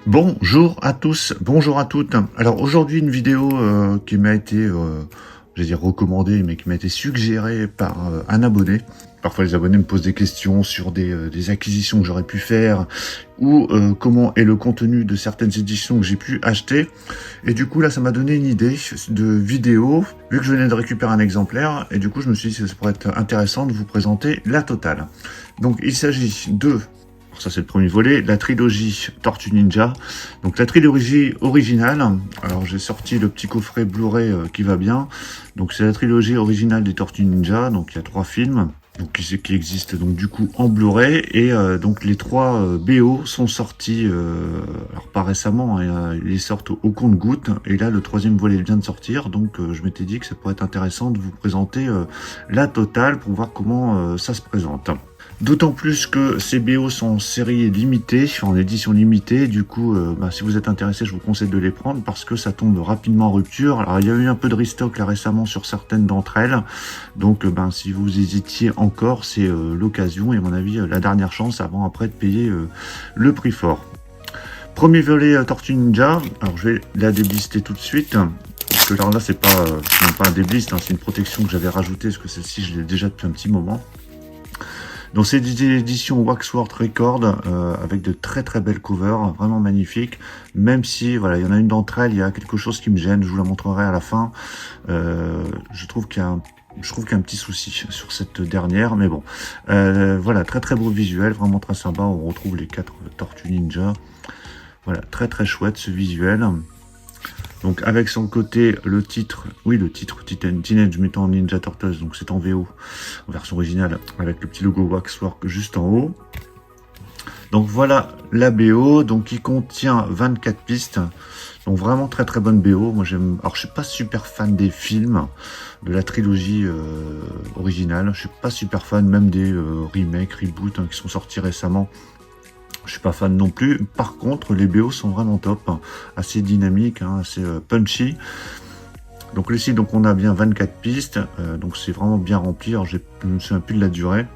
Bonjour à tous, bonjour à toutes. Alors aujourd'hui une vidéo qui m'a été, je vais dire recommandée, mais qui m'a été suggérée par un abonné. Parfois les abonnés me posent des questions sur des acquisitions que j'aurais pu faire ou comment est le contenu de certaines éditions que j'ai pu acheter. Et du coup là ça m'a donné une idée de vidéo, vu que je venais de récupérer un exemplaire, et du coup je me suis dit que ça pourrait être intéressant de vous présenter la totale. Donc il s'agit de... Ça c'est le premier volet, la trilogie Tortue Ninja. Donc la trilogie originale, alors j'ai sorti le petit coffret Blu-ray qui va bien. Donc c'est la trilogie originale des Tortues Ninja, donc il y a 3 films. Donc, qui existent donc du coup en Blu-ray, et donc les 3 BO sont sortis, alors pas récemment, hein, ils sortent au compte-gouttes, et là le 3e volet vient de sortir, donc je m'étais dit que ça pourrait être intéressant de vous présenter la totale pour voir comment ça se présente. D'autant plus que ces BO sont en série limitée, en édition limitée, du coup si vous êtes intéressé je vous conseille de les prendre parce que ça tombe rapidement en rupture. Alors il y a eu un peu de restock là récemment sur certaines d'entre elles, donc si vous hésitiez encore, c'est l'occasion et à mon avis la dernière chance avant après de payer le prix fort. Premier volet Tortue Ninja, alors je vais la déblister tout de suite. Parce que alors là c'est pas, même pas un déblist, hein, c'est une protection que j'avais rajoutée parce que celle-ci je l'ai déjà depuis un petit moment. Donc c'est des éditions Waxwork Record avec de très très belles covers, vraiment magnifiques. Même si voilà, il y en a une d'entre elles, il y a quelque chose qui me gêne, je vous la montrerai à la fin. Je trouve qu'il y a un petit souci sur cette dernière, mais bon. Voilà, très très beau visuel, vraiment très sympa. On retrouve les 4 Tortues Ninja. Voilà, très très chouette ce visuel. Donc avec son côté le titre, oui le titre Teenage Mutant Ninja Turtles, donc c'est en VO, en version originale, avec le petit logo Waxwork juste en haut. Donc voilà la BO, donc qui contient 24 pistes, donc vraiment très très bonne BO. Moi j'aime, alors je suis pas super fan des films, de la trilogie originale, je suis pas super fan même des remakes, reboots qui sont sortis récemment. Je suis pas fan non plus. Par contre, les BO sont vraiment top, assez dynamiques, assez punchy. Donc ici, donc on a bien 24 pistes, donc c'est vraiment bien rempli. Alors je me souviens plus de la durée.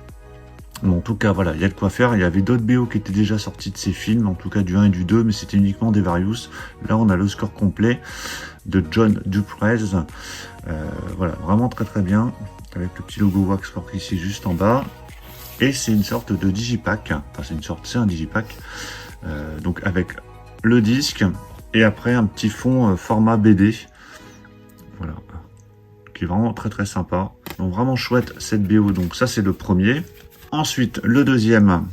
Mais en tout cas, voilà, il y a de quoi faire. Il y avait d'autres BO qui étaient déjà sortis de ces films, en tout cas du 1 et du 2, mais c'était uniquement des Various. Là, on a le score complet de John Duprez. Voilà, vraiment très très bien, avec le petit logo Waxwork ici juste en bas. Et c'est une sorte de digipack, enfin c'est un digipack, donc avec le disque et après un petit fond format BD, voilà, qui est vraiment très très sympa. Donc vraiment chouette cette BO, donc ça c'est le premier. Ensuite le deuxième,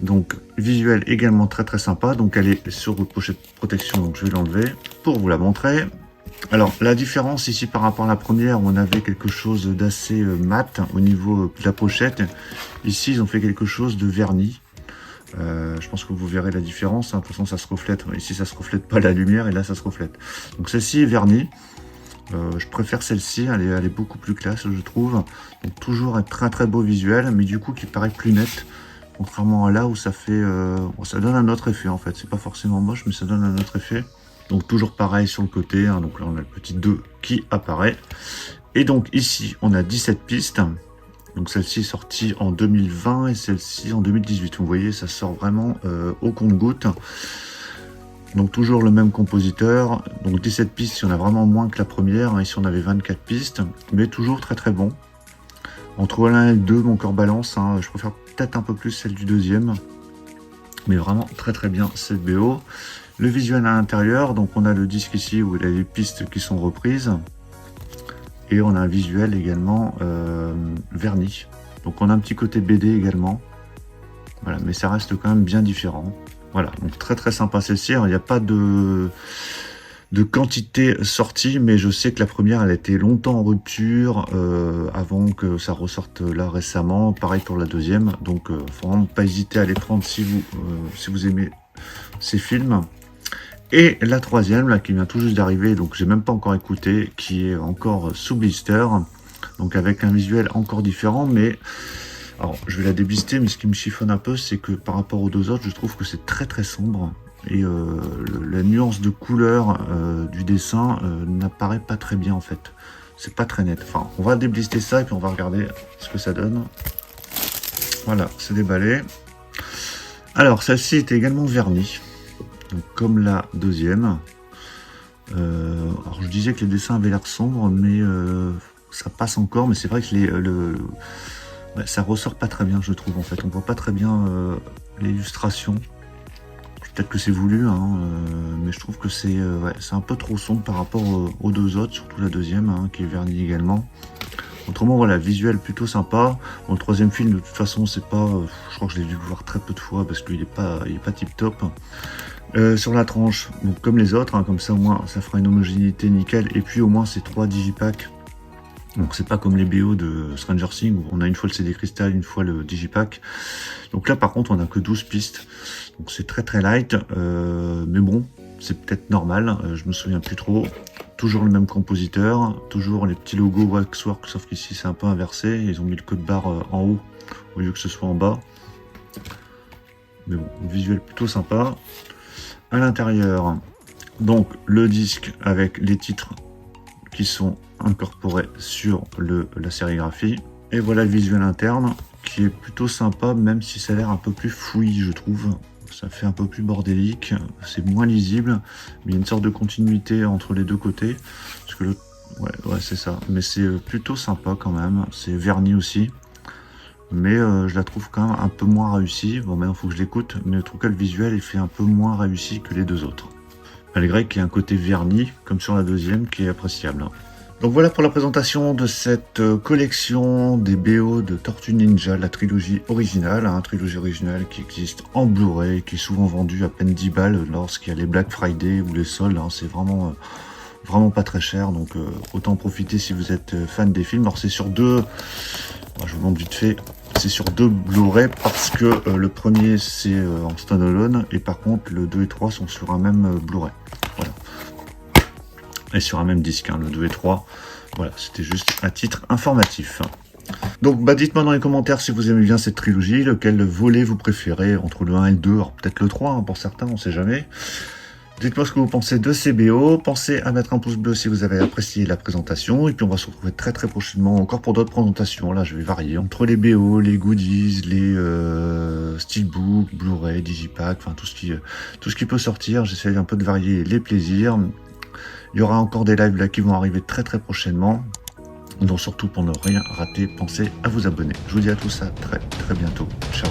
donc visuel également très très sympa, donc elle est sur pochette protection, donc je vais l'enlever pour vous la montrer. Alors la différence ici par rapport à la première où on avait quelque chose d'assez mat au niveau de la pochette, ici ils ont fait quelque chose de verni. Je pense que vous verrez la différence, de toute façon ça se reflète, ici ça se reflète pas la lumière et là ça se reflète. Donc celle-ci est vernie, je préfère celle-ci, elle est beaucoup plus classe je trouve. Donc toujours un très très beau visuel, mais du coup qui paraît plus net. Contrairement à là où ça fait, ça donne un autre effet en fait, c'est pas forcément moche mais ça donne un autre effet. Donc toujours pareil sur le côté, donc là on a le petit 2 qui apparaît. Et donc ici on a 17 pistes. Donc celle-ci est sortie en 2020 et celle-ci en 2018. Vous voyez, ça sort vraiment au compte-gouttes. Donc toujours le même compositeur. Donc 17 pistes, il y en a vraiment moins que la première. Ici on avait 24 pistes, mais toujours très très bon. Entre l'un et le 2, mon corps balance. Je préfère peut-être un peu plus celle du deuxième. Mais vraiment très très bien cette BO. Le visuel à l'intérieur, donc on a le disque ici où il y a les pistes qui sont reprises. Et on a un visuel également verni. Donc on a un petit côté BD également. Voilà, mais ça reste quand même bien différent. Voilà, donc très très sympa celle-ci. Il n'y a pas de quantité sortie, mais je sais que la première elle a été longtemps en rupture avant que ça ressorte là récemment. Pareil pour la deuxième. Donc faut vraiment pas hésiter à les prendre si vous aimez ces films. Et la troisième, là, qui vient tout juste d'arriver, donc j'ai même pas encore écouté, qui est encore sous blister, donc avec un visuel encore différent, mais alors je vais la déblister, mais ce qui me chiffonne un peu, c'est que par rapport aux deux autres, je trouve que c'est très très sombre, et la nuance de couleur du dessin n'apparaît pas très bien en fait, c'est pas très net. Enfin, on va déblister ça et puis on va regarder ce que ça donne. Voilà, c'est déballé. Alors celle-ci est également vernie. Donc, comme la deuxième. Alors je disais que les dessins avaient l'air sombres, mais ça passe encore. Mais c'est vrai que ça ressort pas très bien, je trouve. En fait, on voit pas très bien l'illustration. Peut-être que c'est voulu, hein, mais je trouve que c'est un peu trop sombre par rapport aux deux autres, surtout la deuxième, hein, qui est vernie également. Autrement, voilà, visuel plutôt sympa. Bon, le troisième film, de toute façon, c'est pas... je crois que je l'ai dû voir très peu de fois parce qu'il est pas tip top. Sur la tranche, donc comme les autres, hein, comme ça au moins ça fera une homogénéité nickel. Et puis au moins c'est 3 digipacks. Donc c'est pas comme les BO de Stranger Things où on a une fois le CD cristal, une fois le digipack. Donc là par contre on a que 12 pistes. Donc c'est très très light. Mais bon, c'est peut-être normal, je me souviens plus trop. Toujours le même compositeur, toujours les petits logos Waxwork, sauf qu'ici c'est un peu inversé. Ils ont mis le code barre en haut au lieu que ce soit en bas. Mais bon, le visuel plutôt sympa. À l'intérieur, donc le disque avec les titres qui sont incorporés sur la sérigraphie. Et voilà le visuel interne qui est plutôt sympa, même si ça a l'air un peu plus fouillis, je trouve. Ça fait un peu plus bordélique, c'est moins lisible, mais il y a une sorte de continuité entre les deux côtés. Parce que ouais, c'est ça. Mais c'est plutôt sympa quand même. C'est verni aussi. Mais je la trouve quand même un peu moins réussie. Bon, maintenant il faut que je l'écoute, mais en tout cas le visuel il fait un peu moins réussi que les deux autres. Malgré qu'il y a un côté verni, comme sur la deuxième, qui est appréciable. Donc voilà pour la présentation de cette collection des BO de Tortue Ninja, la trilogie originale, trilogie originale qui existe en Blu-ray, qui est souvent vendue à peine 10 balles lorsqu'il y a les Black Friday ou les soldes, c'est vraiment pas très cher, donc autant en profiter si vous êtes fan des films. Alors c'est sur deux, je vous montre vite fait, c'est sur deux Blu-ray parce que le premier c'est en standalone et par contre le 2 et 3 sont sur un même Blu-ray. Voilà. Et sur un même disque, le 2 et 3. Voilà, c'était juste à titre informatif. Donc dites-moi dans les commentaires si vous aimez bien cette trilogie, lequel volet vous préférez entre le 1 et le 2, alors peut-être le 3 pour certains, on sait jamais. Dites-moi ce que vous pensez de ces BO, pensez à mettre un pouce bleu si vous avez apprécié la présentation, et puis on va se retrouver très très prochainement encore pour d'autres présentations. Là je vais varier entre les BO, les goodies, les steelbooks, Blu-ray, digipack, enfin tout ce qui peut sortir. J'essaie un peu de varier les plaisirs. Il y aura encore des lives là qui vont arriver très très prochainement, donc surtout pour ne rien rater, pensez à vous abonner. Je vous dis à tous à très très bientôt, ciao.